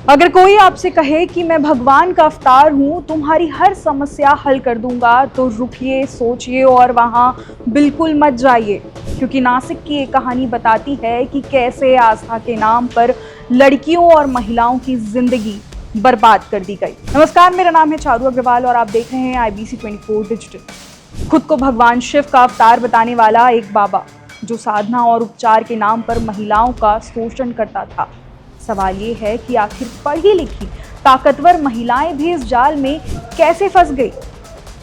अगर कोई आपसे कहे कि मैं भगवान का अवतार हूँ, तुम्हारी हर समस्या हल कर दूंगा, तो रुकिए, सोचिए और वहाँ बिल्कुल मत जाइए, क्योंकि नासिक की एक कहानी बताती है कि कैसे आस्था के नाम पर लड़कियों और महिलाओं की जिंदगी बर्बाद कर दी गई। नमस्कार, मेरा नाम है चारू अग्रवाल और आप देख रहे हैं IBC 24 डिजिटल। खुद को भगवान शिव का अवतार बताने वाला एक बाबा जो साधना और उपचार के नाम पर महिलाओं का शोषण करता था। सवाल ये है कि आखिर पढ़ी लिखी ताकतवर महिलाएं भी इस जाल में कैसे फंस गई।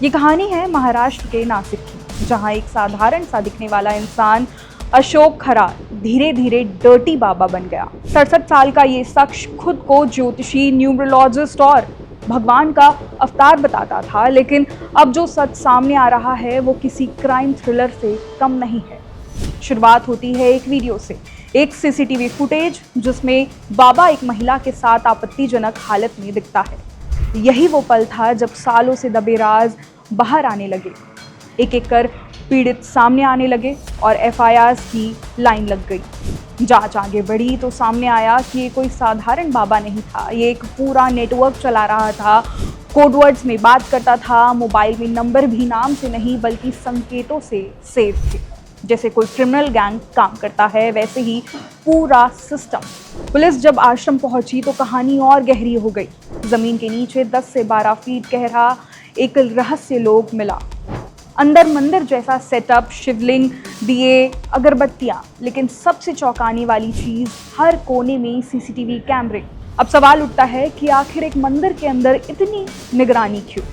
ये कहानी है महाराष्ट्र के नासिक की, जहां एक साधारण सा दिखने वाला इंसान अशोक खरात धीरे धीरे डर्टी बाबा बन गया। 67 साल का ये शख्स खुद को ज्योतिषी, न्यूमरोलॉजिस्ट और भगवान का अवतार बताता था, लेकिन अब जो सच सामने आ रहा है वो किसी क्राइम थ्रिलर से कम नहीं है। शुरुआत होती है एक वीडियो से, एक CCTV फुटेज जिसमें बाबा एक महिला के साथ आपत्तिजनक हालत में दिखता है। यही वो पल था जब सालों से दबे राज बाहर आने लगे, एक एक कर पीड़ित सामने आने लगे और FIRs की लाइन लग गई। जांच आगे बढ़ी तो सामने आया कि ये कोई साधारण बाबा नहीं था, ये एक पूरा नेटवर्क चला रहा था, कोडवर्ड्स में बात करता था, मोबाइल में नंबर भी नाम से नहीं बल्कि संकेतों से सेव थे। जैसे कोई क्रिमिनल गैंग काम करता है, वैसे ही पूरा सिस्टम। पुलिस जब आश्रम पहुंची तो कहानी और गहरी हो गई। जमीन के नीचे 10 से 12 फीट गहरा एक रहस्य लोक मिला। अंदर मंदिर जैसा सेटअप, शिवलिंग, दिए, अगरबत्तियां, लेकिन सबसे चौंकाने वाली चीज हर कोने में CCTV कैमरे। अब सवाल उठता है कि आखिर एक मंदिर के अंदर इतनी निगरानी क्यों?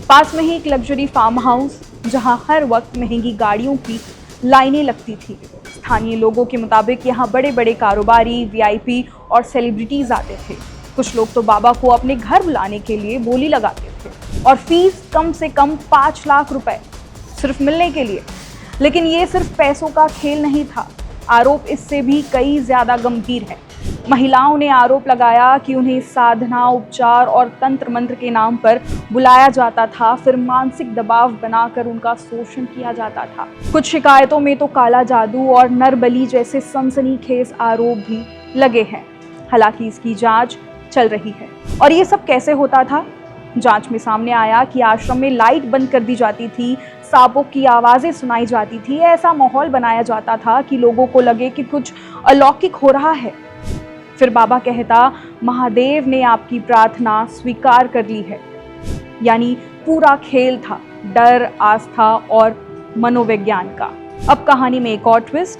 पास में ही एक लग्जरी फार्म हाउस जहां हर वक्त महंगी गाड़ियों की लाइनें लगती थी। स्थानीय लोगों के मुताबिक यहाँ बड़े बड़े कारोबारी, VIP और सेलिब्रिटीज आते थे। कुछ लोग तो बाबा को अपने घर बुलाने के लिए बोली लगाते थे और फीस कम से कम 5 लाख रुपए सिर्फ मिलने के लिए। लेकिन ये सिर्फ पैसों का खेल नहीं था, आरोप इससे भी कई ज्यादा गंभीर है। महिलाओं ने आरोप लगाया कि उन्हें साधना, उपचार और तंत्र मंत्र के नाम पर बुलाया जाता था, फिर मानसिक दबाव बनाकर उनका शोषण किया जाता था। कुछ शिकायतों में तो काला जादू और नरबली जैसे सनसनीखेज आरोप भी लगे हैं। हालांकि इसकी जांच चल रही है। और ये सब कैसे होता था? जांच में सामने आया कि आश्रम में लाइट बंद कर दी जाती थी, सांपों की आवाजें सुनाई जाती थी, ऐसा माहौल बनाया जाता था कि लोगों को लगे कि कुछ अलौकिक हो रहा है। फिर बाबा कहता, महादेव ने आपकी प्रार्थना स्वीकार कर ली है। यानी पूरा खेल था डर, आस्था और मनोविज्ञान का। अब कहानी में एक और ट्विस्ट।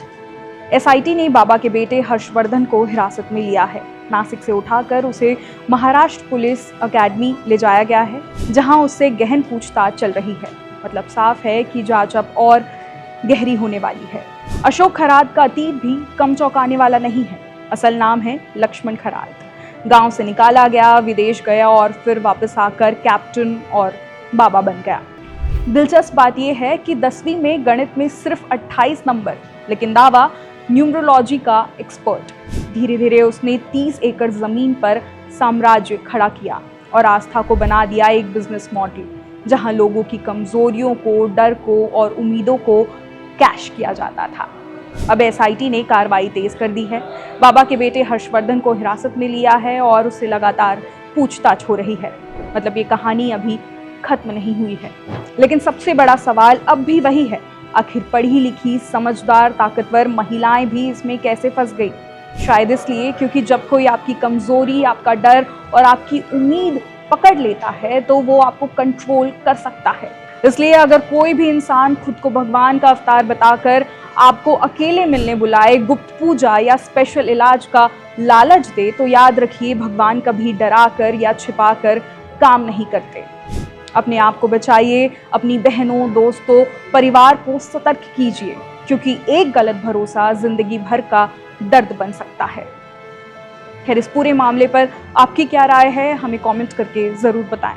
SIT ने बाबा के बेटे हर्षवर्धन को हिरासत में लिया है। नासिक से उठाकर उसे महाराष्ट्र पुलिस अकेडमी ले जाया गया है, जहां उससे गहन पूछताछ चल रही है। मतलब साफ है कि जांच अब और गहरी होने वाली है। अशोक खरात का अतीत भी कम चौंकाने वाला नहीं है। असल नाम है लक्ष्मण खरात। गांव से निकाला गया, विदेश गया और फिर वापस आकर कैप्टन और बाबा बन गया। दिलचस्प बात यह है कि 10वीं में गणित में सिर्फ 28 नंबर, लेकिन दावा न्यूमरोलॉजी का एक्सपर्ट। धीरे धीरे उसने 30 एकड़ जमीन पर साम्राज्य खड़ा किया और आस्था को बना दिया एक बिजनेस मॉडल, जहां लोगों की कमजोरियों को, डर को और उम्मीदों को कैश किया जाता था। अब SIT ने कार्रवाई तेज कर दी है। बाबा के बेटे हर्षवर्धन को हिरासत में लिया है और उससे लगातार पूछताछ हो रही है। मतलब ये कहानी अभी खत्म नहीं हुई है। लेकिन सबसे बड़ा सवाल अब भी वही है, आखिर पढ़ी लिखी, समझदार, ताकतवर महिलाएं भी इसमें कैसे फंस गई? शायद इसलिए क्योंकि जब कोई आपकी कमजोरी, आपका डर और आपकी उम्मीद पकड़ लेता है तो वो आपको कंट्रोल कर सकता है। इसलिए अगर कोई भी इंसान खुद को भगवान का अवतार बताकर आपको अकेले मिलने बुलाए, गुप्त पूजा या स्पेशल इलाज का लालच दे, तो याद रखिए, भगवान कभी डरा कर या छिपा कर काम नहीं करते। अपने आप को बचाइए, अपनी बहनों, दोस्तों, परिवार को सतर्क कीजिए, क्योंकि एक गलत भरोसा जिंदगी भर का दर्द बन सकता है। खैर, इस पूरे मामले पर आपकी क्या राय है, हमें कमेंट करके जरूर बताएं।